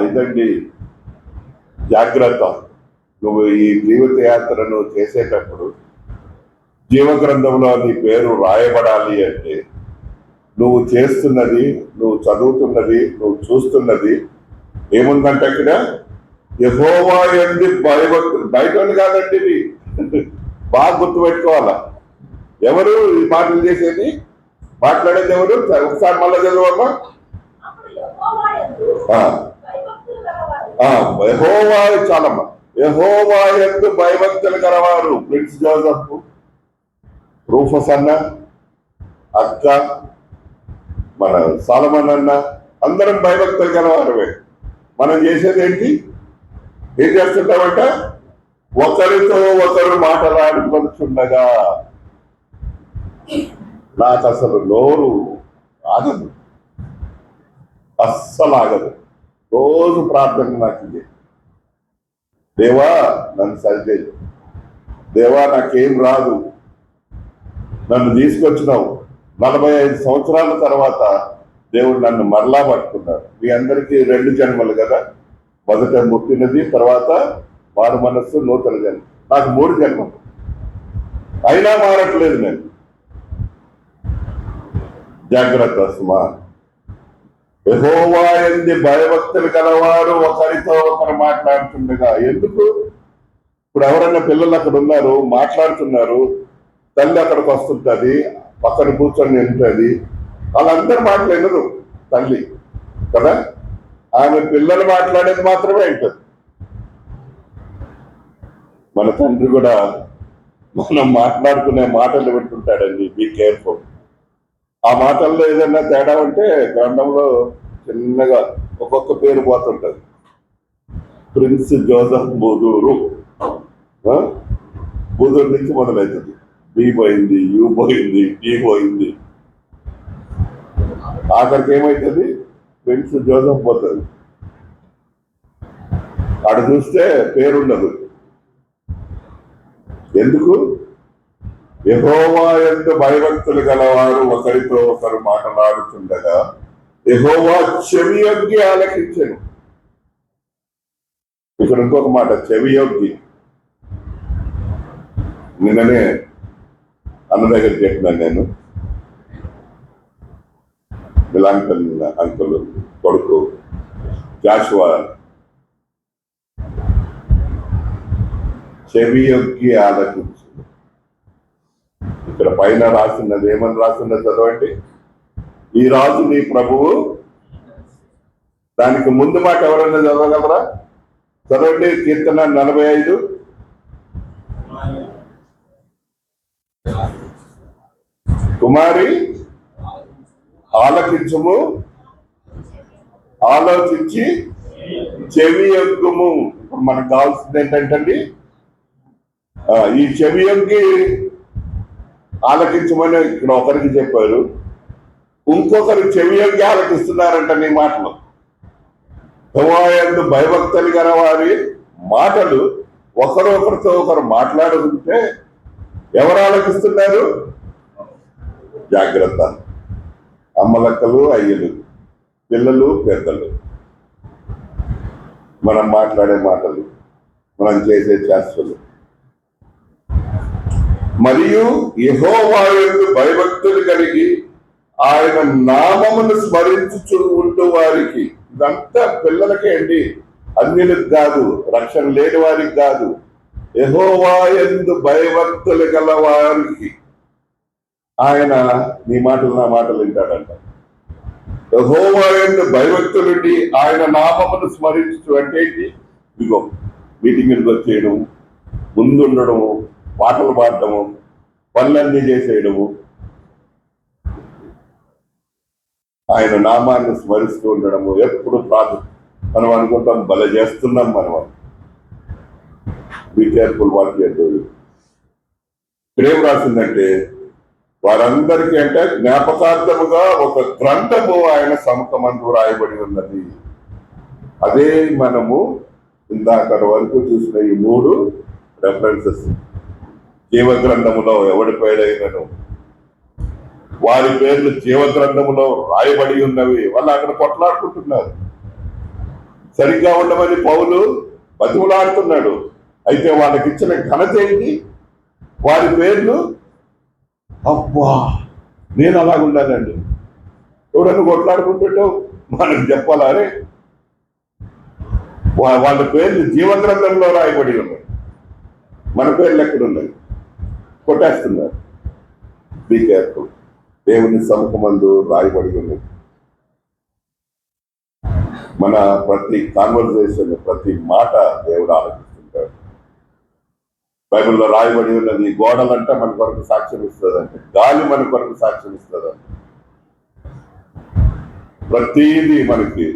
ఇదండి జాగ్రత్త. నువ్వు ఈ జీవిత యాత్రను చేసేటప్పుడు జీవగ్రంథంలో నీ పేరు రాయబడాలి అంటే నువ్వు చేస్తున్నది, నువ్వు చదువుతున్నది, నువ్వు చూస్తున్నది ఏముందంటే అక్కడ యెహోవా యందు భయభక్తులు. బయట కాదండి ఇవి. బాగా గుర్తుపెట్టుకోవాలా. ఎవరు ఈ మాటలు చేసేది, మాట్లాడేది ఎవరు? ఒకసారి మళ్ళా చదవమ్మా. యెహోవా చాలమ్మా. యెహోవా యందు భయభక్తులు గలవారు. ప్రిన్స్ జోసెఫ్, రూఫస్ అన్న, అక్క, మన సాలమన్ అన్న, అందరం భయభక్తులు గలవారమే. మనం చేసేది ఏంటి? ఏం చేస్తుంటామంట? ఒకరితో ఒకరు మాట్లాడుకుంటుండగా. నాకు అసలు నోరు ఆగదు, అస్సలు ఆగదు. రోజు ప్రార్థన నాకు ఇది, దేవా నన్ను సరిచేయి, దేవా నాకేం రాదు, నన్ను తీసుకొచ్చినావు. 45 సంవత్సరాల తర్వాత దేవుడు నన్ను మరలా పట్టుకున్నాడు. మీ అందరికీ 2 జన్మలు కదా, మొదట పుట్టినది, తర్వాత వారు మనస్సు, నూతన జన్మ. నాకు 3 జన్మలు అయినా మారట్లేదు నేను. జాగ్రత్త సుమా. యెహోవా యందు భయభక్తులు గలవారు ఒకరితో ఒకరు మాట్లాడుతుండగా. ఎందుకు? ఇప్పుడు ఎవరైనా పిల్లలు అక్కడ ఉన్నారు, మాట్లాడుతున్నారు, తల్లి అక్కడికి వస్తుంటది, పక్కన కూర్చొని ఉంటుంది, వాళ్ళందరూ మాట్లాడరు తల్లి కదా. ఆమె పిల్లలు మాట్లాడేది మాత్రమే ఉంటుంది. మన తండ్రి కూడా మనం మాట్లాడుకునే మాటలు వింటుంటాడండి. Be careful. ఆ మాటల్లో ఏదైనా తేడా ఉంటే గ్రంథంలో చిన్నగా ఒక్కొక్క పేరు పోతుంటది. ప్రిన్స్ జోసెఫ్ బూదూరు, బూదూరు నుంచి మొదలవుతుంది. బి పోయింది, యూ పోయింది, టీ పోయింది, ఆఖరికి ఏమవుతుంది? ప్రిన్స్ జోసెఫ్ పోతుంది. అక్కడ చూస్తే పేరుండదు. ఎందుకు? యెహోవా యందు భయభక్తులు గలవారు ఒకరితో ఒకరు మాట్లాడుతుండగా యెహోవా చెవియొగ్గి ఆలకించెను. ఇక్కడ ఇంకొక మాట, చెవియొగ్గి. నిన్ననే అన్న దగ్గర చెప్పినాను నేను. మిలాంకల్ అంకుల్ కొడుకు జాషువా చెవియొగ్గి ఆలకించు. ఇక్కడ పైన రాస్తున్నది ఏమని రాస్తున్నది చదవండి. ఈ రాజు నీ ప్రభువు. దానికి ముందు మాట ఎవరైనా చదవగలరా? చదవండి. కీర్తన 45. కుమారి ఆలకించుము, ఆలోచించి చెవి యొగ్గుము. ఇప్పుడు మనకు కావాల్సింది ఏంటంటే ఈ చెవి యొగ్గి ఆలకించమని ఇక్కడ ఒకరికి చెప్పారు, ఇంకొకరు చెవి యొగ్గి ఆలకిస్తున్నారంట నీ మాటలు. యెహోవా యందు భయభక్తులు గల వారి మాటలు ఒకరు ఒకరితో ఒకరు మాట్లాడుతుంటే ఎవరు ఆలకిస్తున్నారు? జాగ్రత్త. అమ్మలక్కలు, అయ్యలు, పిల్లలు, పెద్దలు. మనం మాట్లాడే మాటలు, మనం చేసే చేష్టలు. మరియు యెహోవా యందు భయభక్తులు కలిగి ఆయన నామమును స్మరించుచు ఉంటూ వారికి. ఇదంతా పిల్లలకే అండి, అన్యులకు కాదు, రక్షణ లేని వారికి కాదు. యెహోవా యందు భయభక్తులు గల వారికి ఆయన నీ మాటలు నా మాటలు వింటాడంట. యెహోవా యందు భయభక్తులుండి ఆయన నామమును స్మరించు అంటే ఏంటి? ఇదిగో మీటింగ్కి వచ్చేయడం, ముందుండడము, పాటలు పాడటము, పనులన్నీ చేసేయడము, ఆయన నామాన్ని స్మరిస్తూ ఉండడము, ఎప్పుడు ప్రార్థన. మనం అనుకుంటాం భలే చేస్తున్నాం మనం. Be careful what you are doing. ఇక్కడేం రాసిందంటే వారందరికీ అంటే జ్ఞాపకార్థముగా ఒక గ్రంథము ఆయన సముఖమందు రాయబడి ఉన్నది. అదే మనము ఇందాక వరకు చూసిన ఈ 3 రెఫరెన్సెస్. జీవగ్రంథములో ఎవడి పేరైనను వారి పేర్లు జీవగ్రంథములో రాయబడి ఉన్నవి. వాళ్ళు అక్కడ కొట్లాడుకుంటున్నారు. సరిగ్గా ఉండమని పౌలు బతిమలాడుతున్నాడు. అయితే వాళ్ళకి ఇచ్చిన ఘనత ఏంటి? వారి పేర్లు, అబ్బా నేను అలాగుండాలండి. ఎవడన్నా కొట్లాడుకుంటుంటే మనకు చెప్పాలా? అరే వాళ్ళ పేర్లు జీవగ్రంథంలో రాయబడి ఉన్నాయి, మన పేర్లు ఎక్కడున్నాయి? కొట్టేస్తున్నారు. Be careful. దేవుని సముఖమందు రాయబడి ఉన్నాయి. మన ప్రతి కాన్వర్సేషన్, ప్రతి మాట దేవుడు ఆలోచిస్తుంటాడు. బైబిల్లో రాయబడి ఉన్నది, గోడలంటే మన కొరకు సాక్ష్యం ఇస్తుందంటే, గాలి మన కొరకు సాక్ష్యం ఇస్తుందంటే, ప్రతిదీ మనకి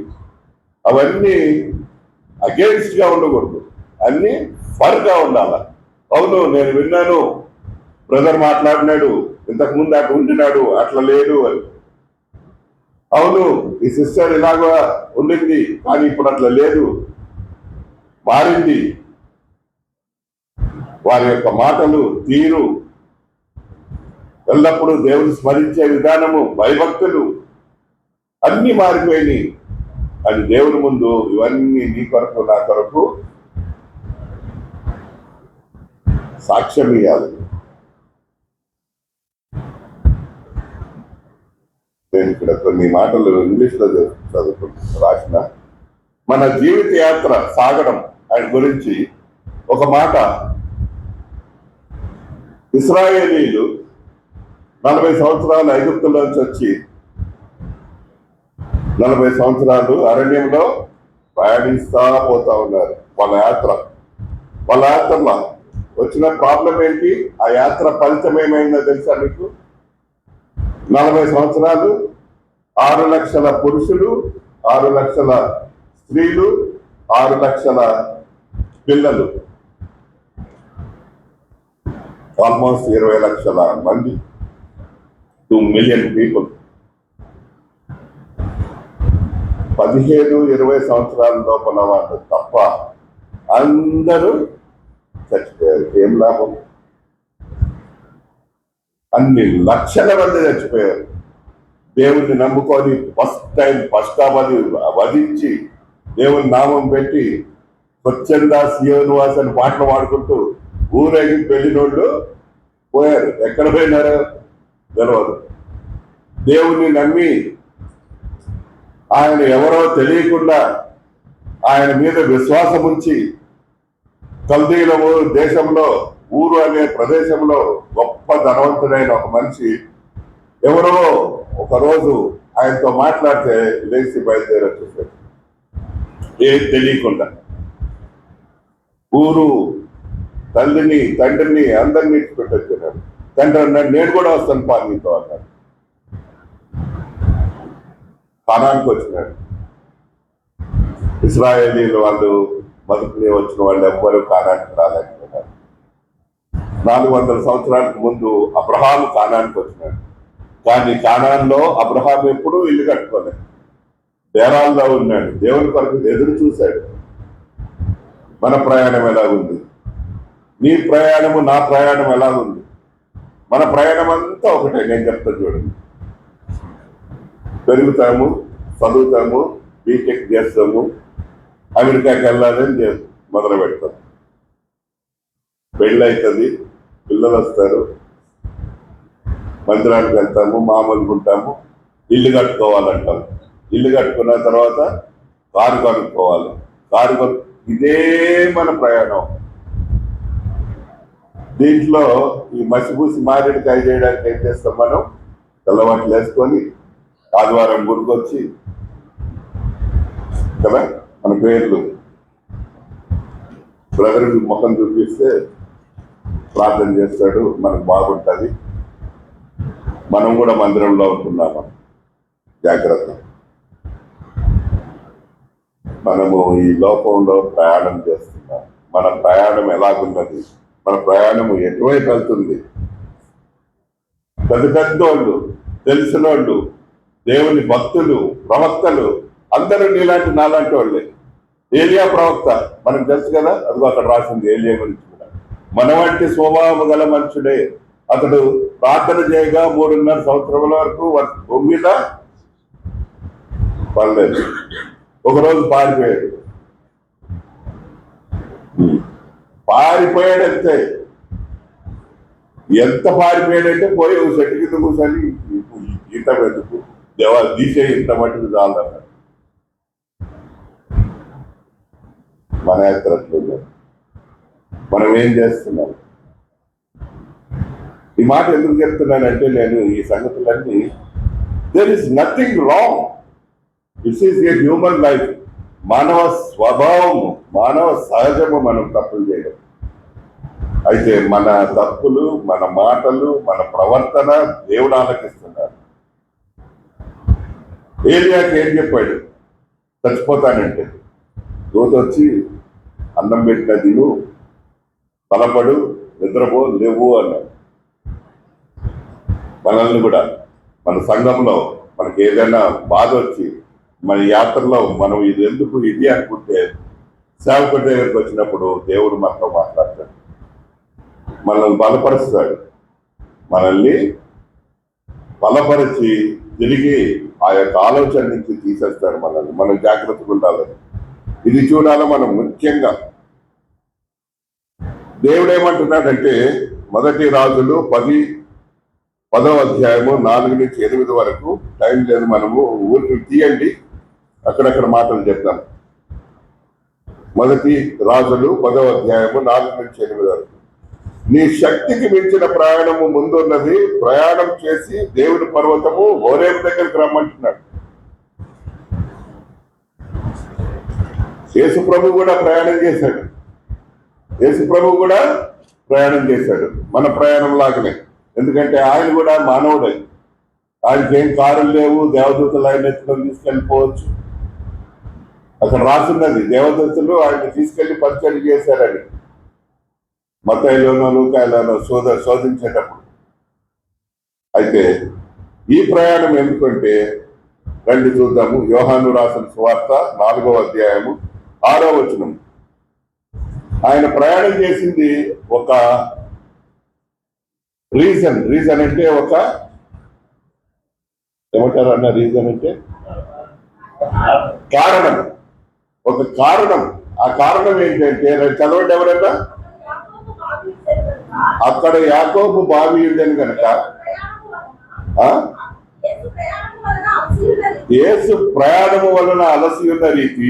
అవన్నీ అగేన్స్ట్ గా ఉండకూడదు, అన్ని ఫర్ గా ఉండాల. అవును నేను విన్నాను, బ్రదర్ మాట్లాడినాడు, ఇంతకు ముందు అక్కడ ఉండినాడు, అట్లా లేదు అని. అవును ఈ సిస్టర్ ఇలాగా ఉండింది, కానీ ఇప్పుడు అట్లా లేదు, మారింది. వారి యొక్క మాటలు, తీరు, ఎల్లప్పుడూ దేవుని స్మరించే విధానము, భయభక్తులు అన్ని మారిపోయినాయి. అది దేవుని ముందు ఇవన్నీ నీ కొరకు నా కొరకు సాక్ష్యం ఇవ్వాలి. నేను ఇక్కడ కొన్ని మాటలు ఇంగ్లీష్ లో రాసిన, మన జీవిత యాత్ర సాగడం ఆయన గురించి ఒక మాట. ఇశ్రాయేలీలు 40 సంవత్సరాలు ఐగుప్తులోంచి వచ్చి 40 సంవత్సరాలు అరణ్యంలో ప్రయాణిస్తా పోతా ఉన్నారు. వాళ్ళ యాత్రలో వచ్చిన ప్రాబ్లం ఏంటి? ఆ యాత్ర ఫలితం ఏమైందో తెలుసా మీకు? 40 సంవత్సరాలు 6 లక్షల పురుషులు, 6 లక్షల స్త్రీలు, 6 లక్షల పిల్లలు, ఆల్మోస్ట్ 20 లక్షల మంది, 2 మిలియన్ పీపుల్. 15-20 సంవత్సరాల లోపల వాళ్ళు తప్ప అందరూ చచ్చిపోయారు. ఏం లాభం? అన్ని లక్షల మంది చచ్చిపోయారు. దేవుణ్ణి నమ్ముకొని ఫస్ట్ టైం పష్టామది వధించి దేవుని నామం పెట్టి స్వచ్ఛంద సియోనువాస్ అని పాటలు పాడుకుంటూ ఊరేగి వెళ్ళినోళ్ళు పోయారు. ఎక్కడ పోయినారో తెలియదు. దేవుణ్ణి నమ్మి ఆయన ఎవరో తెలియకుండా ఆయన మీద విశ్వాసం ఉంచి కల్దీల దేశంలో, ఊరు అనే ప్రదేశంలో గొప్ప ధనవంతుడైన ఒక మనిషి ఎవరో ఒకరోజు ఆయనతో మాట్లాడితే లేచి బయలుదేరి వచ్చేసాడు. ఏం తెలియకుండా ఊరు, తల్లిని, తండ్రిని అందరినీ పెట్టొచ్చాడు. తండ్రి అన్నాడు, నేను కూడా వస్తాను పా నీతో అన్నాడు. కానానికి వచ్చినాడు. ఇశ్రాయేలీలు వాళ్ళు మొదటి వచ్చిన వాళ్ళు ఎవ్వరూ కానానికి రాలేకపోయినారు. 400 సంవత్సరాలకు ముందు అబ్రహాము కానానికి వచ్చినాడు. కానీ కానాన్లో అబ్రహాం ఎప్పుడూ ఇల్లు కట్టుకోలేదు, డేరాల్లో ఉన్నాడు. దేవుని కొరకు ఎదురు చూశాడు. మన ప్రయాణం ఎలా ఉంది? నీ ప్రయాణము, నా ప్రయాణం ఎలా ఉంది? మన ప్రయాణం అంతా ఒకటే. నేను చెప్తాను చూడండి, పెరుగుతాము, చదువుతాము, బీటెక్ చేస్తాము, అమెరికాకి వెళ్ళాలని మొదలు పెడతాం. పెళ్ళి అవుతుంది, పిల్లలు వస్తారు, మందిరానికి వెళ్తాము, మామూలుగా ఉంటాము, ఇల్లు కట్టుకోవాలంటాం. ఇల్లు కట్టుకున్న తర్వాత కారు కొనుక్కోవాలి, ఇదే మన ప్రయాణం. దీంట్లో ఈ మసిపూసి మారేడుకాయ చేయడానికి ఏం చేస్తాం? మనం తెల్లవాట్లు వేసుకొని ఆదివారం గుడికొచ్చి కదా మన పేర్లు బ్రదర్ ముఖం చూపిస్తే ప్రార్థన చేస్తాడు, మనకు బాగుంటుంది. మనం కూడా మందిరంలో ఉంటున్నాము. జాగ్రత్త. మనము ఈ లోకంలో ప్రయాణం చేస్తున్నాం. మన ప్రయాణం ఎలాగున్నది? మన ప్రయాణం ఎటువైపు వెళ్తుంది? పెద్దోళ్ళు, తెలిసిన వాళ్ళు, దేవుని భక్తులు, ప్రవక్తలు అందరూ నీలాంటి నాలాంటి వాళ్ళే. ఏలియా ప్రవక్త మనకు తెలుసు కదా, అదిగో అక్కడ రాసింది ఏలియా గురించి కూడా. మన వంటి స్వభావం గల మనుషుడే. అతడు ప్రార్థన చేయగా 3.5 సంవత్సరాల వరకు భూమి మీద పడలేదు. ఒకరోజు పారిపోయాడు. పారిపోయాడంతే. ఎంత పారిపోయాడంటే పోయి ఒక చెట్టు కింద కూర్చొని ఇంత వెతుకు దేవా తీసే ఇంత మట్టుకు చాలన్నారు. మన యాత్రలో మనం ఏం చేస్తున్నాం? ఈ మాట ఎందుకు చెప్తున్నానంటే, నేను ఈ సంగతులన్నీ there is nothing wrong. This is a human life. మానవ స్వభావము, మానవ సహజము మనం తప్పులు చేయడం. అయితే మన తప్పులు, మన మాటలు, మన ప్రవర్తన దేవుడు ఆలకిస్తున్నారు. ఏలియాకి ఏం చెప్పాడు? చచ్చిపోతానంటే దూత వచ్చి అన్నం పెట్టిన తిను, బలపడు, నిద్రపో, లేవు అన్నాడు. మనల్ని కూడా మన సంఘంలో మనకి ఏదైనా బాధ వచ్చి మన యాత్రలో మనం ఇది ఎందుకు ఇది అనుకుంటే సేవకుడి దగ్గరికి వచ్చినప్పుడు దేవుడు మనతో మాట్లాడతాడు, మనల్ని బలపరుస్తాడు. మనల్ని బలపరిచి తిరిగి ఆ యొక్క ఆలోచన నుంచి తీసేస్తాడు మనల్ని. మనం జాగ్రత్తగా ఉండాలని ఇది చూడాలి మనం ముఖ్యంగా. దేవుడు ఏమంటున్నాడంటే, మొదటి రాజులు 10వ అధ్యాయము 4 నుంచి 8 వరకు. టైం లేదు, మనము ఊరికి తీయండి, అక్కడక్కడ మాటలు చెప్తాం. మొదటి రాజులు 10వ అధ్యాయము 4 నుంచి 8 వరకు. నీ శక్తికి మించిన ప్రయాణము ముందున్నది, ప్రయాణం చేసి దేవుని పర్వతము హోరేబు దగ్గరికి రమ్మంటున్నాడు. యేసు ప్రభు కూడా ప్రయాణం చేశాడు. యేసు ప్రభు కూడా ప్రయాణం చేశాడు మన ప్రయాణం లాగానే. ఎందుకంటే ఆయన కూడా మానవుడే. ఆయనకి ఏం కారులు లేవు, దేవదూతలు ఆయన ఎత్తుకొని తీసుకెళ్ళిపోవచ్చు. అక్కడ రాసున్నది, దేవదూతలు ఆయన తీసుకెళ్లి పరిచయం చేశారని మత్తయిలోనూ లూకాలోనూ శోధించేటప్పుడు. అయితే ఈ ప్రయాణం ఎందుకంటే రండి చూద్దాము. యోహాను రాసిన సువార్త 4వ అధ్యాయము 6వ వచనం. ఆయన ప్రయాణం చేసింది ఒక రీజన్ అంటే ఒక ఏమంటారు అన్న, రీజన్ అంటే కారణం, ఒక కారణం. ఆ కారణం ఏంటంటే, చదవండి ఎవరన్నా. అక్కడ యాకోబు బావియుడని కనుక యేసు ప్రయాణము వలన అలసి ఉన్న రీతి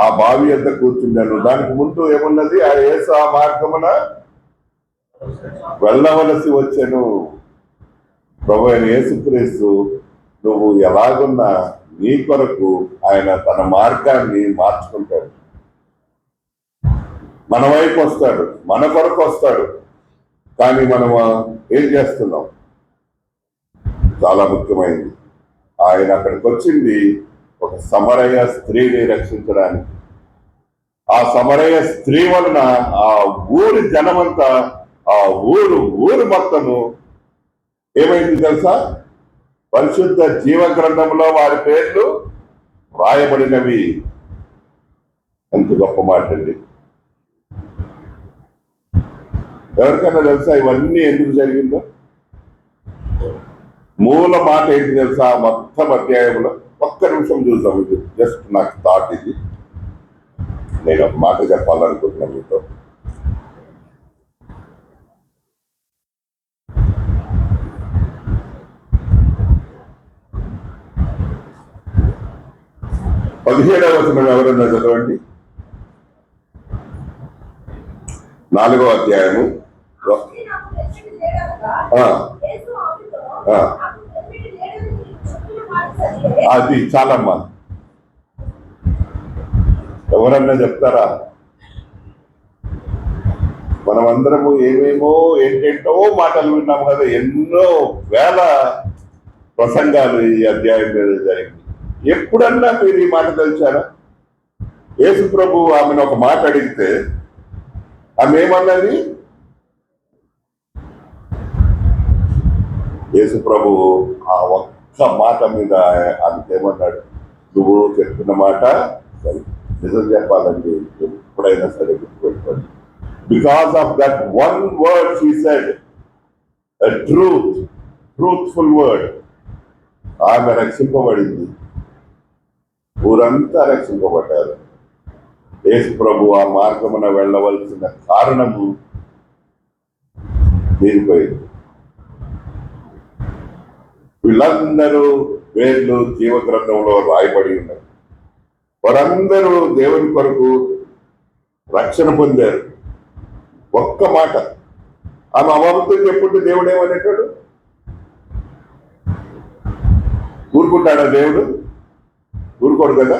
ఆ బావి ఎంత కూర్చున్నాను. దానికి ముందు ఏమున్నది? ఆ యేసు ఆ మార్గమున వెళ్ళవలసి వచ్చాను. ప్రభు అయిన యేసుక్రీస్తు నువ్వు ఎలాగున్నా నీ కొరకు ఆయన తన మార్గాన్ని మార్చుకుంటాడు. మన వైపు వస్తాడు, మన కొరకు వస్తాడు. కానీ మనం ఏం చేస్తున్నాం? చాలా ముఖ్యమైనది. ఆయన అక్కడికి వచ్చింది ఒక సమరయ స్త్రీని రక్షించడానికి. ఆ సమరయ స్త్రీ వలన ఆ ఊరి జనమంతా, ఆ ఊరు మొత్తము ఏమైంది తెలుసా? పరిశుద్ధ జీవ గ్రంథంలో వారి పేర్లు రాయబడినవి. ఎంత గొప్ప మాట అండి! ఎవరికైనా తెలుసా ఇవన్నీ ఎందుకు జరిగిందో? మూల మాట ఏంటి తెలుసా? మొత్తం అధ్యాయంలో ఒక్క నిమిషం చూద్దాం. ఇది జస్ట్ నాకు థాట్. ఇది నేను ఒక మాట చెప్పాలనుకుంటున్నాను మీతో. పదిహేడవ వచనం ఎవరన్నా చదవండి. 4వ అధ్యాయము. అది చాలమ్మా. ఎవరన్నా చెప్తారా? మనమందరము ఏమేమో ఏంటేంటో మాటలు విన్నాము కదా. ఎన్నో వేల ప్రసంగాలు ఈ అధ్యాయం మీద జరిగింది. ఎప్పుడన్నా మీరు ఈ మాట తెలిసారా? యేసు ప్రభు ఆమెను ఒక మాట అడిగితే ఆమె ఏమన్నది? యేసు ప్రభు ఆ ఒక్క మాట మీద ఆమెకి ఏమన్నాడు? నువ్వు చెప్పిన మాట సరే. నిజం చెప్పాలండి, ఎప్పుడైనా సరే గుర్తుపెట్టుకోండి. Because of that one word she said, a truthful word, ఆమె రక్షింపబడింది. ఊరంతా రక్షింపబడ్డారు. యేసు ప్రభు ఆ మార్గమున వెళ్ళవలసిన కారణము తీరిపోయింది. వీళ్ళందరూ పేర్లు జీవ గ్రంథంలో రాయబడి ఉన్నారు. వారందరూ దేవుని కొరకు రక్షణ పొందారు. ఒక్క మాట ఆమె అమృతం చెప్పుంటే దేవుడు ఏమనేటాడు? ఊరుకుంటాడా దేవుడు? ఊరుకోడు కదా.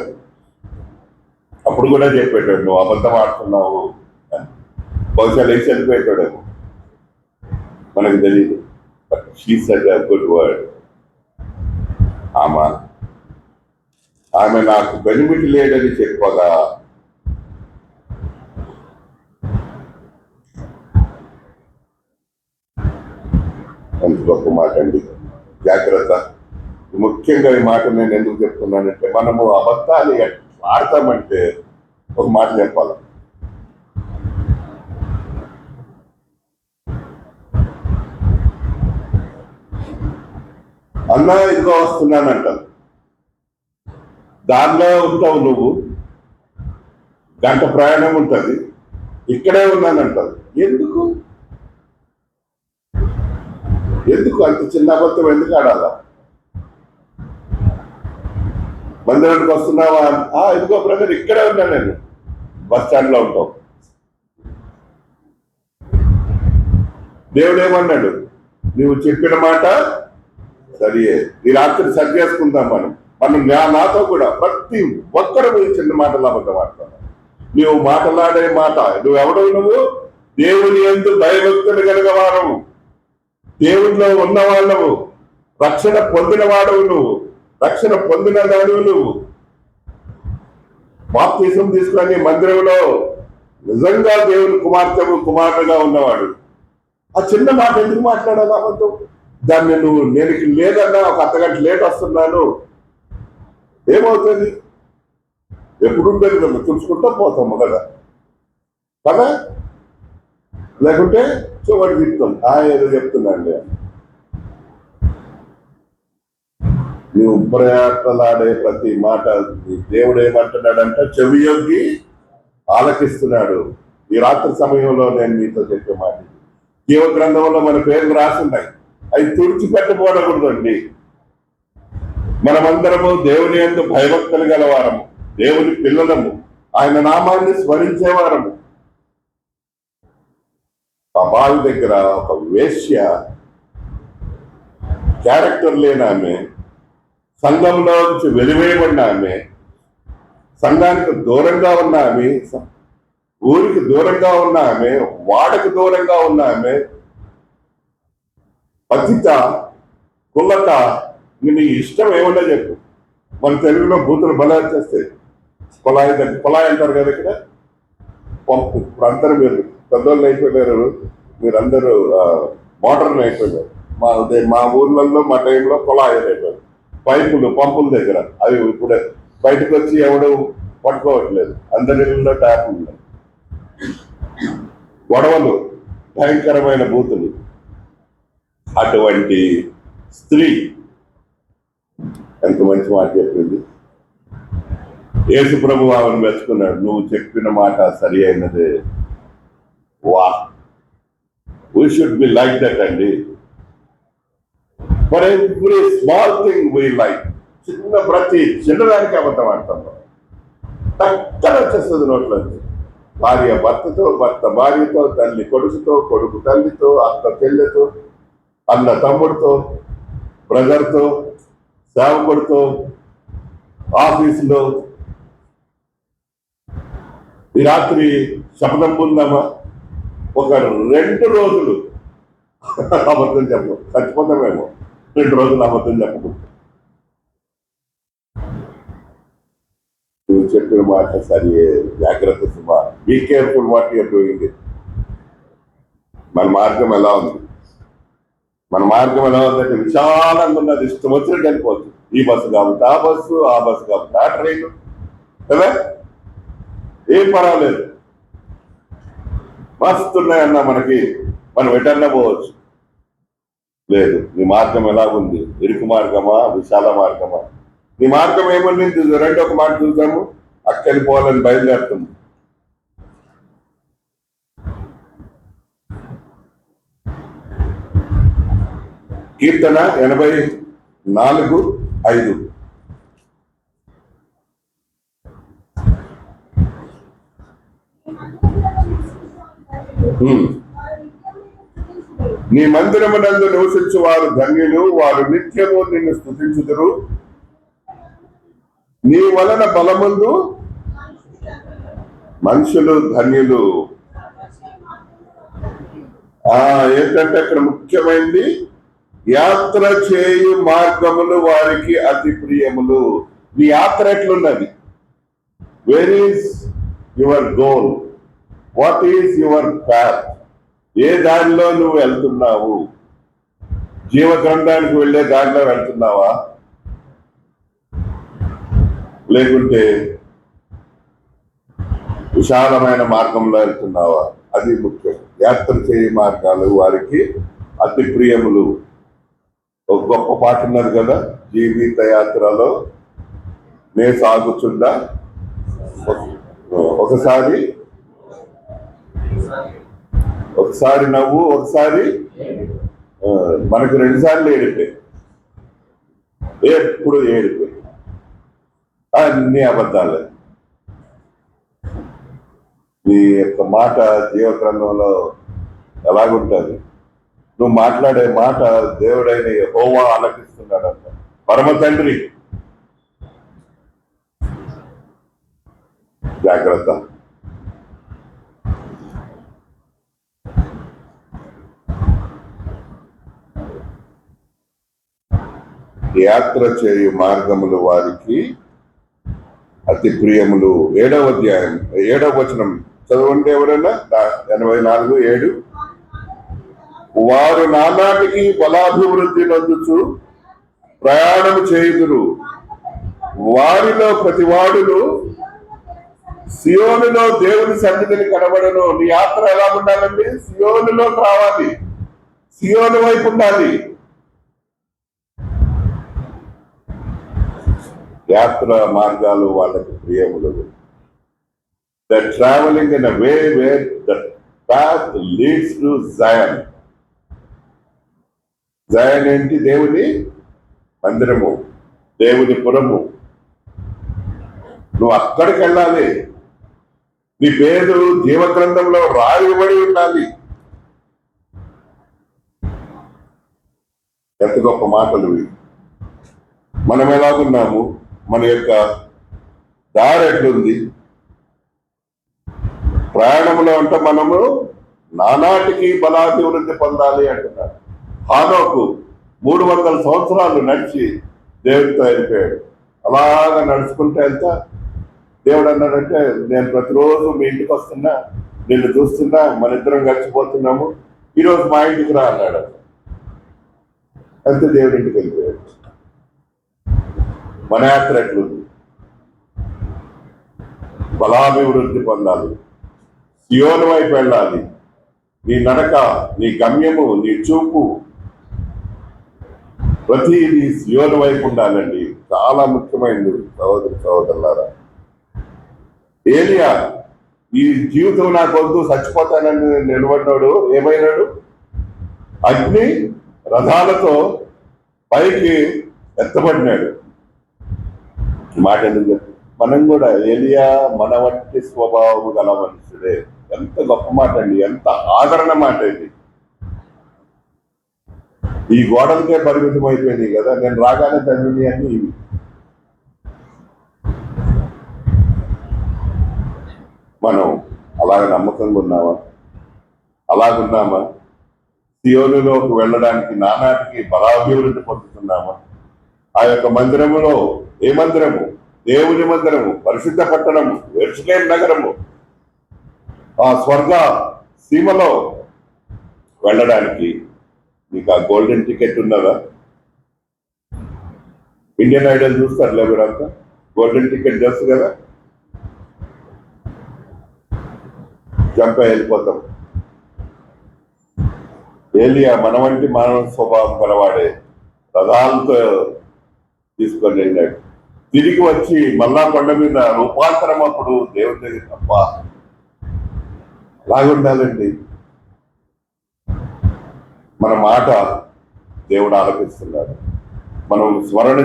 అప్పుడు కూడా చెప్పేటాడు, నువ్వు అబద్ధం ఆడుతున్నావు. బహుశా లేచి చనిపోయేటాడేమో, మనకు తెలియదు. But she said a good word. ఆమె నాకు బెనిఫిట్ లేడని చెప్పగా ఎంత గొప్ప మాట అండి. జాగ్రత్త. ముఖ్యంగా ఈ మాట నేను ఎందుకు చెప్తున్నానంటే, మనము అబద్ధాలు ఎట్లా ఆడతామంటే ఒక మాట చెప్పాలి. అన్నా ఇదిగో వస్తున్నానంటావు, దానిలో ఉంటావు నువ్వు, గంట ప్రయాణం ఉంటుంది, ఇక్కడే ఉన్నానంటావు. ఎందుకు ఎందుకు అంత చిన్న అబద్ధం ఎందుకు ఆడాలా? మందిరానికి వస్తున్నావా? ఇదిగో బ్రదర్ ఇక్కడే ఉన్నా, నేను బస్ స్టాండ్ లో ఉంటావు. దేవుడు ఏమన్నాడు? నువ్వు చెప్పిన మాట సరియే, ఈ రాత్రి సరి చేసుకుందాం. మనం నాతో కూడా ప్రతి ఒక్కరు మీరు చిన్న మాటలు అబద్ధం ఆడతాను. నువ్వు మాట్లాడే మాట, నువ్వు ఎవడవు? నువ్వు దేవుని యందు భయభక్తులు కలిగవారవు, దేవునిలో ఉన్న వాళ్ళవు, రక్షణ పొందిన వాడవు, నువ్వు రక్షణ పొందిన దానివి, నువ్వు బాప్తిసం తీసుకుని మందిరంలో నిజంగా దేవుని కుమారుడుగా ఉన్నవాడు. ఆ చిన్న మాట ఎందుకు మాట్లాడాలి అబద్ధం? దాన్ని నేను లేదన్నా, ఒక అర్ధగంట లేట్ వస్తున్నాను, ఏమవుతుంది? ఎప్పుడు ఉండేది కదా, తుడుచుకుంటా పోతాము కదా కదా. లేకుంటే చూడండి చెప్తాం, ఏదో చెప్తున్నాండి. నువ్వు ప్రయాటలాడే ప్రతి మాట దేవుడు ఏమంటున్నాడంటే చెవి యొగ్గి ఆలకిస్తున్నాడు. ఈ రాత్రి సమయంలో నేను మీతో చెప్పే మాట, జీవ గ్రంథంలో మన పేర్లు రాసున్నాయి, అవి తుడిచిపెట్టకూడదండి. మనమందరము దేవుని యందు భయభక్తులు గలవారము, దేవుని పిల్లలము, ఆయన నామాన్ని స్మరించేవారము. ఆ బావి దగ్గర ఒక వేశ్య, క్యారెక్టర్ లేని ఆమె, సంఘంలో నుంచి వెలివేయబడిన ఆమె, సంఘానికి దూరంగా ఉన్న ఆమె, ఊరికి దూరంగా ఉన్న ఆమె, వాడకు దూరంగా ఉన్న ఆమె, పతిత, కుల్లత, నీ ఇష్టం ఏమన్నా చెప్పు. మన తెలుగులో బూతులు బలా చేస్తే కుళాయి అంటారు కదా ఇక్కడ. పంపు. ఇప్పుడు అందరూ మీరు పెద్దోళ్ళు అయిపోయారు, మీరందరూ మోటార్లు అయిపోయారు. మా ఊర్లలో మా టైంలో కుళాయిలు అయిపోయారు, పంపుల దగ్గర. అవి ఇప్పుడు బయటకు వచ్చి ఎవడు పట్టుకోవట్లేదు, అందరి ఇళ్ళలో ట్యాప్లు ఉన్నాయి. గొడవలు, భయంకరమైన బూతులు. అటువంటి స్త్రీ ఎంత మంచి మాట చెప్పింది. యేసు ప్రభు ఆమెను మెచ్చుకున్నాడు, నువ్వు చెప్పిన మాట సరి అయినదే. వా, we should be like that అండి. For every small thing we like. ప్రతి చిన్నదానికి అబద్ధం ఆడతాం. టక్కన వచ్చేస్తుంది నోట్లోంచి. భార్య భర్తతో, భర్త భార్యతో, తల్లి కొడుకుతో, కొడుకు తల్లితో, అత్త చెల్లెతో, అన్న తమ్ముడితో, బ్రదర్తో, సేవకుడితో, ఆఫీసులో. ఈ రాత్రి శపథం పొందామా? ఒక 2 రోజులు అబద్ధం చెప్పు, చచ్చిపోతామేమో 2 రోజులు అబద్ధం చెప్పకుండా. నువ్వు చెప్పిన మాట సరి, జాగ్రత్త సుమా, be careful what you're doing it. మన మార్గం ఎలా ఉంది? మన మార్గం ఎలా ఉందంటే విశాలంగా ఉన్నది, ఇష్టం వచ్చినట్టు వెళ్ళిపోవచ్చు. ఈ బస్సు కాబట్టి ఆ బస్సు, ఆ బస్సు కాబట్టి ఆ ట్రైన్ కదా, ఏం పర్వాలేదు. మస్తున్నాయన్నా మనకి, మనం ఎటన్నా పోవచ్చు. లేదు, నీ మార్గం ఎలాగుంది? ఇరుకు మార్గమా, విశాల మార్గమా? నీ మార్గం ఏమని రండి ఒక మాట చూద్దాము. అక్కడికి పోవాలని బయలుదేరుతుంది. కీర్తన 84:5. నీ మందిరమునందు నివసించు వారు ధన్యులు, వారు నిత్యము నిన్ను స్తుతించుదురు. నీ వలన బలముందు మనుషులు ధన్యులు. ఏంటంటే అక్కడ ముఖ్యమైనది, యాత్ర చేయు మార్గములు వారికి అతి ప్రియములు. నీ యాత్ర ఎట్లున్నది? Where is your goal? What is your path? ఏ దారిలో నువ్వు వెళ్తున్నావు? జీవగ్రంథానికి వెళ్ళే దారిలో వెళ్తున్నావా, లేకుంటే విశాలమైన మార్గంలో వెళ్తున్నావా? అది ముఖ్యం. యాత్ర చేయ మార్గాలు వారికి అతి ప్రియములు. ఒక గొప్ప పాట ఉన్నది కదా, జీవిత యాత్రలో నే సాగుచుండా ఒకసారి నవ్వు, ఒకసారి మనకు 2 సార్లు ఏడిపే, ఎప్పుడు ఏడిపే, అన్ని అబద్ధాలే. నీ యొక్క మాట జీవగ్రంథంలో ఎలాగుంటుంది? నువ్వు మాట్లాడే మాట దేవుడైన యెహోవా ఆలకిస్తున్నాడంట. పరమ తండ్రి, జాగ్రత్త. యాత్ర చేయు మార్గములు వారికి అతి ప్రియములు. 7వ అధ్యాయం 7వ వచనం చదవండి ఎవరైనా. 84:7. వారు నానాటికి బలాభివృద్ధి నొందుచు ప్రయాణము చేయుదురు. వారిలో ప్రతివాడును సియోనులో దేవుని సన్నిధిని కనబడను. నీ యాత్ర ఎలా ఉండాలండి? సియోనులో రావాలి, సియోను వైపు ఉండాలి. యాత్ర మార్గాలు వాళ్ళకి ప్రియములు. The travelling in a way where the path leads to Zion. Zion ఏంటి? దేవుని మందిరము, దేవుని పురము. నువ్వు అక్కడికి వెళ్ళాలి. నీ పేరు జీవగ్రంథంలో రాయబడి ఉండాలి. ఎంత గొప్ప మాటలు ఇవి. మనం ఎలాగున్నాము? మన యొక్క దారి ఎట్లుంది? ప్రయాణంలో అంటే మనము నానాటికి బలాభివృద్ధి పొందాలి అంటున్నాడు. హానోకు 300 సంవత్సరాలు నడిచి దేవుడితో వెళ్ళిపోయాడు. అలాగా నడుచుకుంటే వెళ్తా దేవుడు అన్నాడంటే, నేను ప్రతిరోజు మీ ఇంటికి వస్తున్నా, నిన్ను చూస్తున్నా, మన ఇద్దరం గడిచిపోతున్నాము, ఈరోజు మా ఇంటికి రా అన్నాడు. అంతే, దేవుడి ఇంటికి వెళ్ళిపోయాడు. మన యాత్ర ఎట్లుంది? బలాభివృద్ధి పొందాలి, సియోను వైపు వెళ్ళాలి. నీ నడక, నీ గమ్యము, నీ చూపు ప్రతిదీ సియోను వైపు ఉండాలండి. చాలా ముఖ్యమైనది సహోదరులారా. ఏలియా ఈ జీవితం నాకు వద్దు, చచ్చిపోతానని నిలబడ్డాడు. ఏమైనాడు? అగ్ని రథాలతో పైకి ఎత్తబడినాడు. మాట ఎందుకు? మనం కూడా ఏలియా మన వంటి స్వభావం గల మనుషుడే. ఎంత గొప్ప మాట అండి, ఎంత ఆదరణ మాట ఇది. ఈ గోడలకే పరిమితం అయిపోయింది కదా, నేను రాగానే తండ్రిని అని. ఇవి మనం అలాగ నమ్మకంగా ఉన్నామా? అలాగున్నామా? సియోనులోకి వెళ్ళడానికి నానాటికి బలాభివృద్ధి పొందుతున్నామా? ఆ యొక్క మందిరములో, ఏ మందిరము? దేవుని మందిరము, పరిశుద్ధ పట్టణము, యెరూషలేము నగరము, ఆ స్వర్గ సీమలో వెళ్ళడానికి మీకు ఆ గోల్డెన్ టికెట్ ఉన్నదా? ఇండియన్ ఐడల్ చూస్తారులే మీరంతా, గోల్డెన్ టికెట్ తెలుసు కదా, జంప వెళ్ళిపోతాం. ఏలియా మన వంటి మానవ స్వభావం గలవాడే, రథాలతో తీసుకొని వెళ్ళాడు. తిరిగి వచ్చి మళ్ళా కొండ మీద రూపాంతరం అప్పుడు దేవుని దగ్గర తప్ప అలాగుండాలండి. మన మాట దేవుడు ఆలపిస్తున్నాడు. మనం స్మరణ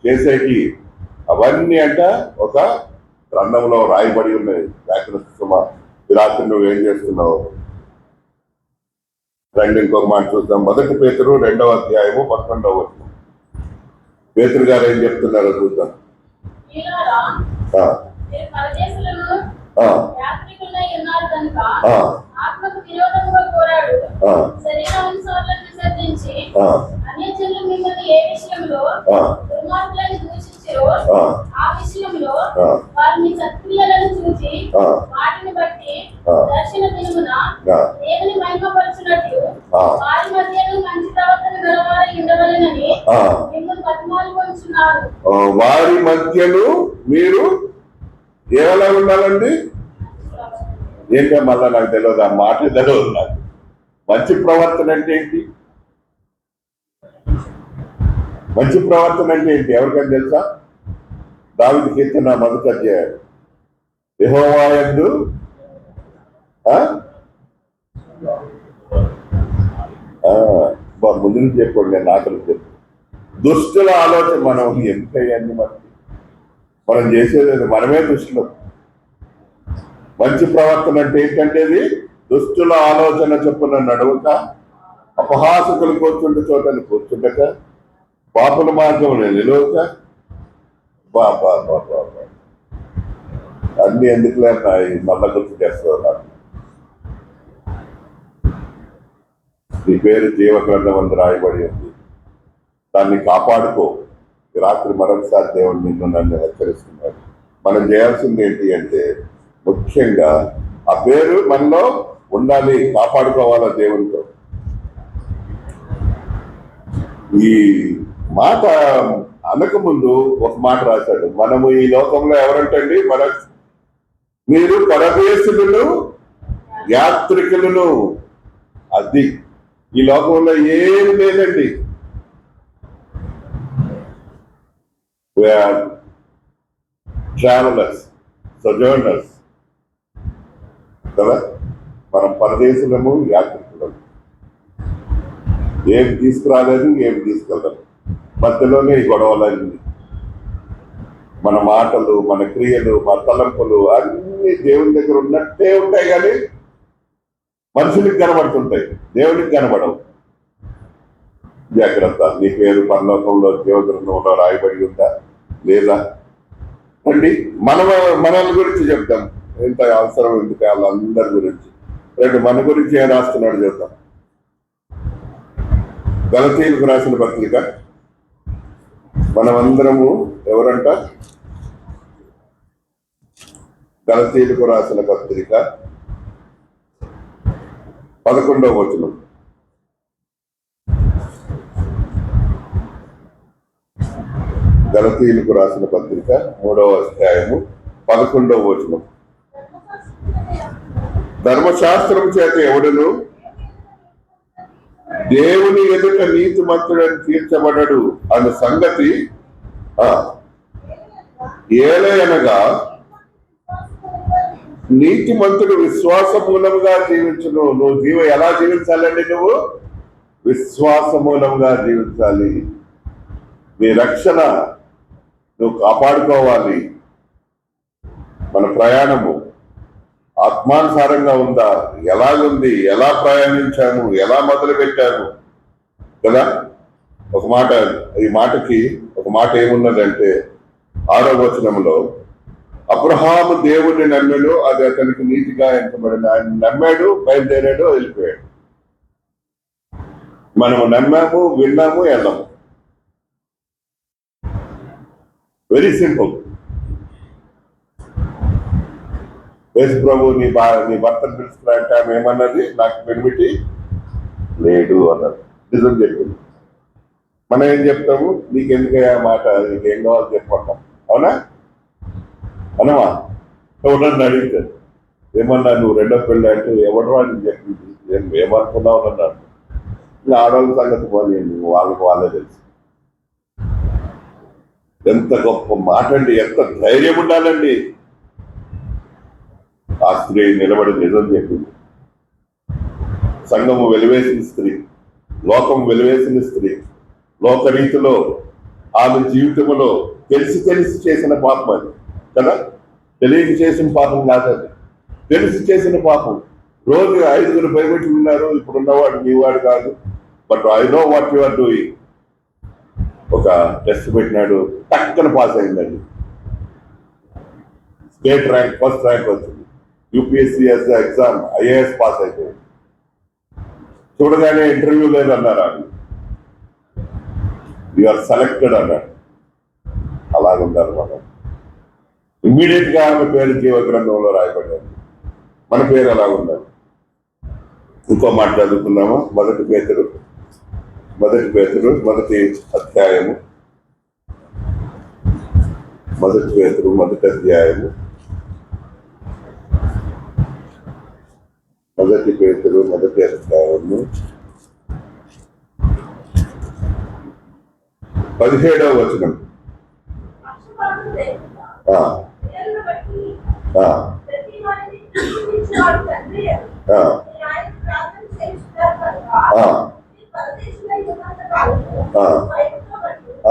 చేసేటి అవన్నీ అంట ఒక గ్రంథంలో రాయబడి ఉన్నాయి. వ్యాఖ్యానమా రాత్రి నువ్వేం చేస్తున్నావు? రండి ఇంకొక మాట చూద్దాం. 1 పేతురు 2వ అధ్యాయము 11వ వచనం. పేతురు గారు ఏం చెప్తున్నారో చూద్దాం. వాటిని బట్టి దర్శన దినమున దేవుని మహిమపరచునట్లు వారి మధ్యను మంచి ప్రవర్తన గలవారై ఉండవలెనని మిమ్మల్ని బతిమాలుకొనుచున్నారు. వారి మధ్యను మీరు ఎలా ఉండాలండి? ఏంటో మళ్ళా నాకు తెలియదు, ఆ మాట తెలియదు నాకు. మంచి ప్రవర్తన అంటే ఏంటి? మంచి ప్రవర్తన అంటే ఏంటి? ఎవరికైనా తెలుసా? దావీదు కీర్తన 1వ అధ్యాయం. యెహోవా యందు ముందు నుంచి చెప్పండి, నేను నాకలు చెప్పు. దుష్టుల ఆలోచన మనం ఎందుకయ్యాన్ని మనం చేసేది మనమే దుష్టులు. మంచి ప్రవర్తన అంటే ఏంటంటే ఇది దుష్టుల ఆలోచన చొప్పున నడవక, అపహాసకులు కూర్చుంటే చోటని కూర్చుండక, పాపుల మార్గం నిలవక. అన్ని ఎందుకు లేనాయి మళ్ళా గుర్తు చేస్తారు నాకు. నీ పేరు జీవ గ్రంథం అందు రాయబడి ఉంది, దాన్ని కాపాడుకో. రాత్రి మరొకసారి దేవుడు నిన్ను నన్ను హెచ్చరిస్తున్నాడు. మనం చేయాల్సింది ఏంటి అంటే ముఖ్యంగా ఆ పేరు మనలో ఉండాలి, కాపాడుకోవాలా దేవునితో. ఈ మాట అనకముందు ఒక మాట రాశాడు. మనము ఈ లోకంలో ఎవరంటండి? మీరు పరదేశులను యాత్రికులను. అది ఈ లోకంలో ఏం లేదండి. ట్రావెలర్స్, సోజర్నర్స్ కదా. మనం పరదేశులము, యాత్రికులము. ఏం తీసుకురాలేదు, ఏం తీసుకెళ్ళదు. మధ్యలోనే ఈ గొడవలన్నీ. మన మాటలు, మన క్రియలు, మన తలంపులు అన్ని దేవుని దగ్గర ఉన్నట్టే ఉంటాయి, కానీ మనుషునికి కనబడుతుంటాయి, దేవునికి కనబడవు. జాగ్రత్త. నీ పేరు పరలోకంలో జీవగ్రంథంలో రాయబడి ఉందా లేదా అండి? మనల్ని గురించి చెప్తాం. ఎంత అవసరం ఎందుకు వాళ్ళందరి గురించి. రేపు మన గురించి ఏం రాస్తున్నాడు చెప్తాం. గలతీయులకు రాసిన పత్రిక. మనమందరము ఎవరంట? గలతీయులకు రాసిన పత్రిక 11వ వచనం. గలతీయులకు రాసిన పత్రిక 3వ అధ్యాయము 11వ వచనం. ధర్మశాస్త్రం చేత ఎవడును దేవుని ఎదుట నీతిమంతుడని తీర్చబడడు అన్న సంగతి ఏలయనగా నీతిమంతుడు విశ్వాస మూలముగా జీవించును. నువ్వు ఎలా జీవించాలండి? నువ్వు విశ్వాస మూలముగా జీవించాలి. నీ రక్షణ నువ్వు కాపాడుకోవాలి. మన ప్రయాణము ఆత్మానుసారంగా ఉందా? ఎలాగుంది? ఎలా ప్రయాణించాము? ఎలా మొదలు పెట్టాము కదా. ఒక మాట, ఈ మాటకి ఒక మాట ఏమున్నదంటే 6వ వచనంలో, అబ్రహాము దేవుణ్ణి నమ్మాడు, అది అతనికి నీతిగా ఎంచబడింది. ఆయన నమ్మాడు, బయలుదేరాడు, వెళ్ళిపోయాడు. మనము నమ్మాము, విన్నాము, వెళ్ళాము. Very simple. యేసు ప్రభు నీ భర్తను పిలుచుకున్నారంటే ఆమె ఏమన్నది? నాకు పెనిమిటి లేడు అన్నది. నిజం చెప్పింది. మనం ఏం చెప్తాము? నీకెందుకయ్యా మాట, నీకేం కావాలి చెప్పంటాం. అవునా? అనమా? ఎవరన్నా అడిగితే ఏమన్నా నువ్వు 2వ పెళ్ళి అంటే ఎవరు అని చెప్పింది, ఏమనుకున్నావు అన్నాడు. ఆడవాళ్ళ సంగతి పోనీ, వాళ్ళకి వాళ్ళే తెలుసు. ఎంత గొప్ప మాట అండి! ఎంత ధైర్యం ఉండాలండి! ఆ స్త్రీ నిలబడి నిజం చెప్పింది. సంఘము వెలివేసిన స్త్రీ. లోకం వెలివేసిన స్త్రీ, లోకరీతిలో ఆమె జీవితంలో తెలిసి తెలిసి చేసిన పాపం అది కదా. తెలియక చేసిన పాపం కాదు అది, తెలిసి చేసిన పాపం. రోజు 5 భయపెట్టి ఉన్నారు, ఇప్పుడు ఉన్నవాడు నీవాడు కాదు, but I know what you are doing. ఒక టెస్ట్ పెట్టినాడు, టక్కన పాస్ అయిందండి, స్టేట్ ర్యాంక్, ఫస్ట్ ర్యాంక్ వచ్చింది. యూపీఎస్సీ ఎగ్జామ్ ఐఏఎస్ పాస్ అయిపోయింది. చూడగానే ఇంటర్వ్యూ లేదు అన్నారు, ఆయన ఆర్ సెలెక్టెడ్ అన్నాడు. అలాగుంటారు మనం. ఇమ్మీడియట్ గా ఆమె పేరు జీవ గ్రంథంలో రాయబడింది, మన పేరు అలా ఉండాలి. ఇంకో మాట చదువుకున్నామా? మొదటి పేతురు మొదటి అధ్యాయము, మొదటి పేతురు మొదటి అధ్యాయము, మొదటి పేతురు మొదటి అధ్యాయము 17వ వచనం. ఆ, ఆ,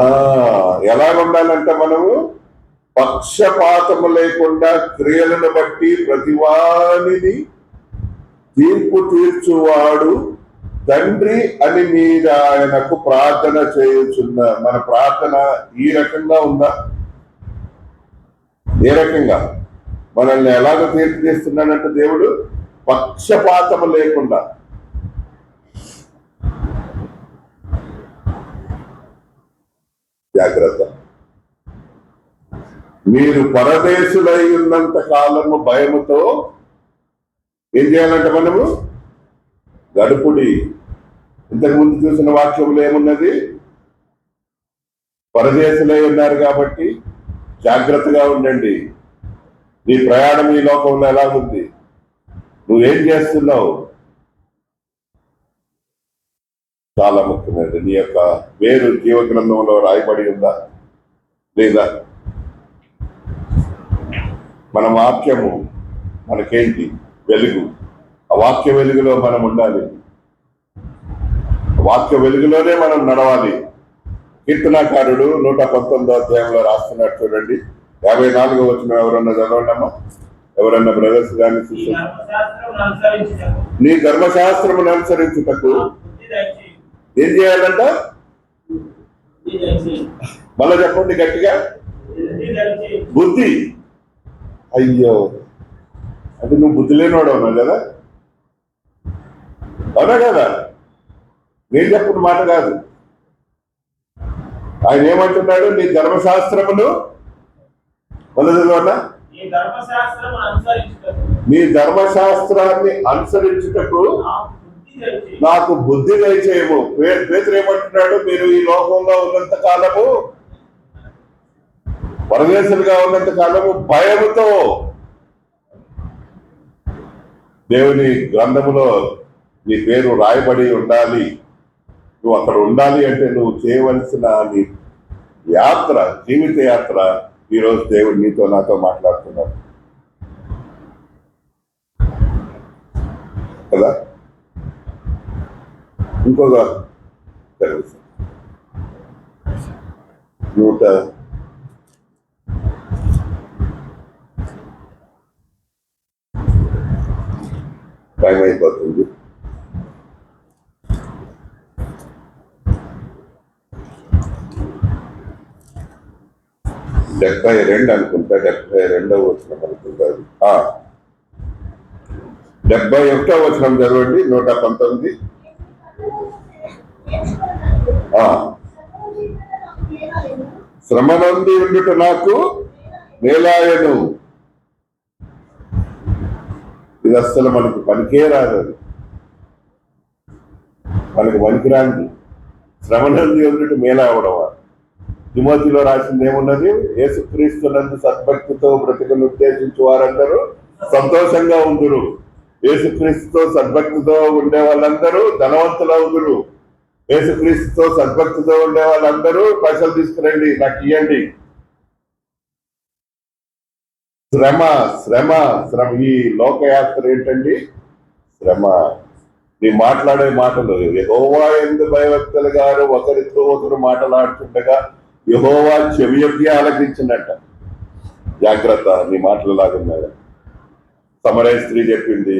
ఆ, ఎలా ఉండాలంటే మనము పక్షపాతము లేకుండా క్రియలను బట్టి ప్రతివానిని తీర్పు తీర్చువాడు తండ్రి అని మీరు ఆయనకు ప్రార్థన చేయుచున్న. మన ప్రార్థన ఈ రకంగా ఉందా? ఏ రకంగా మనల్ని ఎలాగ తీర్పు తీస్తున్నాడంటే దేవుడు పక్షపాతము లేకుండా. జాగ్రత్త. మీరు పరదేశులై ఉన్నంత కాలము భయముతో ఏం చేయాలంటే మనము గడుపుడి. ఇంతకుముందు చూసిన వాక్యంలో ఏమున్నది? పరదేశులై ఉన్నారు కాబట్టి జాగ్రత్తగా ఉండండి. నీ ప్రయాణం ఈ లోకంలో ఎలాగుంది? నువ్వేం చేస్తున్నావు? చాలా ముఖ్యమైనది. నీ యొక్క పేరు జీవ గ్రంథంలో రాయబడి ఉందా లేదా? మన వాక్యము మనకేంటి? వెలుగు. ఆ వాక్య వెలుగులో మనం ఉండాలి, వాక్య వెలుగులోనే మనం నడవాలి. కీర్తనాకారుడు 119వ అధ్యాయంలో రాస్తున్నాడు, చూడండి. 54వ వచనం ఎవరన్నా చదవండమ్మా, ఎవరన్నా బ్రదర్స్ కానీ సిస్టర్స్. నీ ధర్మశాస్త్రమును అనుసరించుటకు ఏం చేయాలంట? మళ్ళా చెప్పండి గట్టిగా. బుద్ధి. అయ్యో, అది నువ్వు బుద్ధి లేనివాడు అవునా కదా? అవునా కదా? నేను చెప్పిన మాట కాదు. ఆయన ఏమంటున్నాడు? నీ ధర్మశాస్త్రమును మొదలున్నా, నీ ధర్మశాస్త్రాన్ని అనుసరించుటకు నాకు బుద్ధి దయచేయము. పేతురు ఏమంటున్నాడు? మీరు ఈ లోకంలో ఉన్నంత కాలము, పరదేశులుగా ఉన్నంత కాలము భయముతో. దేవుని గ్రంథములో నీ పేరు రాయబడి ఉండాలి. నువ్వు అక్కడ ఉండాలి అంటే నువ్వు చేయవలసిన నీ యాత్ర, జీవిత యాత్ర, ఈరోజు దేవుడు నీతో నాతో మాట్లాడుతున్నాడు కదా. ఇంకొక తెలుసు 100 టైం అయిపోతుంది. డెబ్బై 72 అనుకుంటా, 72వ వచనం అనుకుంటారు. 71వ వచనం చదవండి. 119. శ్రమ నుండి ఉండుట నాకు మేలాయను. ఇది అస్సలు మనకు పనికే రాదు, మనకు పనికిరాంది. శ్రమ నుండి ఉండుట మేలావడం. తిమోతిలో రాసింది ఏమున్నది? యేసుక్రీస్తునందు సద్భక్తితో బ్రతుకును ఉద్దేశించి వారందరూ సంతోషంగా ఉందురు. యేసుక్రీస్తుతో సద్భక్తితో ఉండే వాళ్ళందరూ ధనవంతులు ఉందురు. యేసుక్రీస్తుతో సద్భక్తితో ఉండే వాళ్ళందరూ పైసలు తీసుకురండి, నాకు ఇవ్వండి. శ్రమ శ్రమ శ్రమ. ఈ లోకయాత్ర ఏంటండి? శ్రమ. నీ మాట్లాడే మాటలు యెహోవా యందు భయభక్తులు గారు ఒకరితో ఒకరు మాట్లాడుతుండగా యెహోవా చెవియొగ్గి ఆలకించినట్ట. జాగ్రత్త, నీ మాటలు లాగున్నాడు. సమరయ స్త్రీ చెప్పింది,